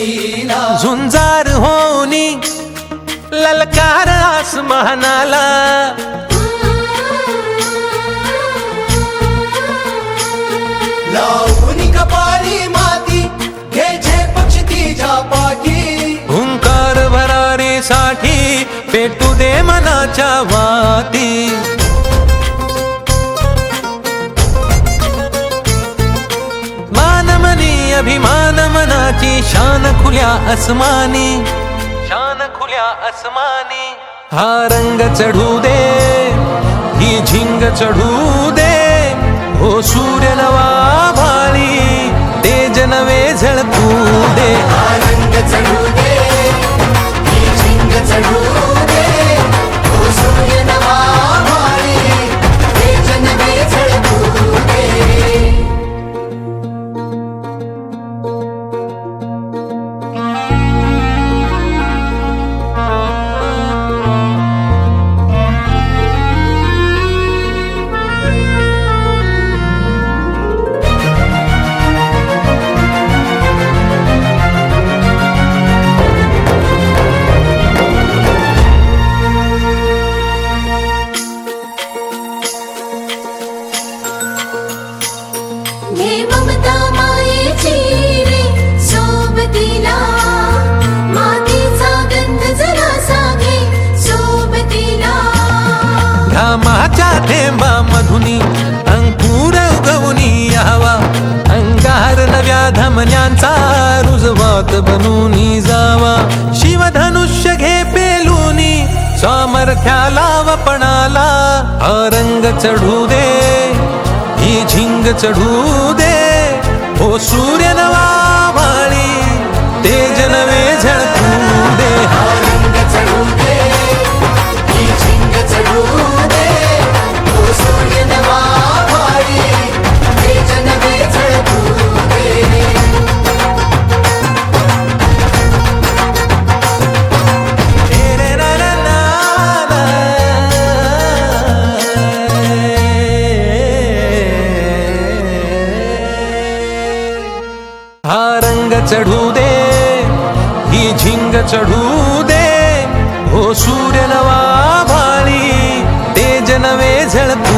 लीला झुंजार होनी ललकार आसमानाला लावून कपाळी माती घे पक्षी तिच्या पाठी हुंकार भरारीसाठी पेटू दे मनाच्या वाती मानमनी अभिमान मनाची शान खुल्या आसमानी शान खुल्या आसमानी हा रंग चढू दे ही झिंग चढू दे हो सूर्य नवा भाळी तेज नवे झळकू दे रंग चढू दे ही झिंग चढू दे ओ सूर्य नवा भाळी तेज नवे झळकू दे हे ममता मायेची रे सोबतीला मातीचा गंध जरासा घे सोबतीला घामाच्या थेंबा मधुनी अंकुर उगवूनी यावा अंगार नव्या धमन्यांचा रुजवात बनूनी जावा शिवधनुष्य घे पेलूनी सामर्थ्याला वपणाला हा रंग चढू दे ही झिंग चढू दे हो सूर्य नवा भाळी तेज नवे झळकू दे रंग चढू दे ही झिंग चढू दे ओ सूर्य नवा भाळी तेज नवे झळकू दे हा रंग चढू दे ही झिंग चढू दे हो सूर्य नवा भाळी तेज नवे झळकू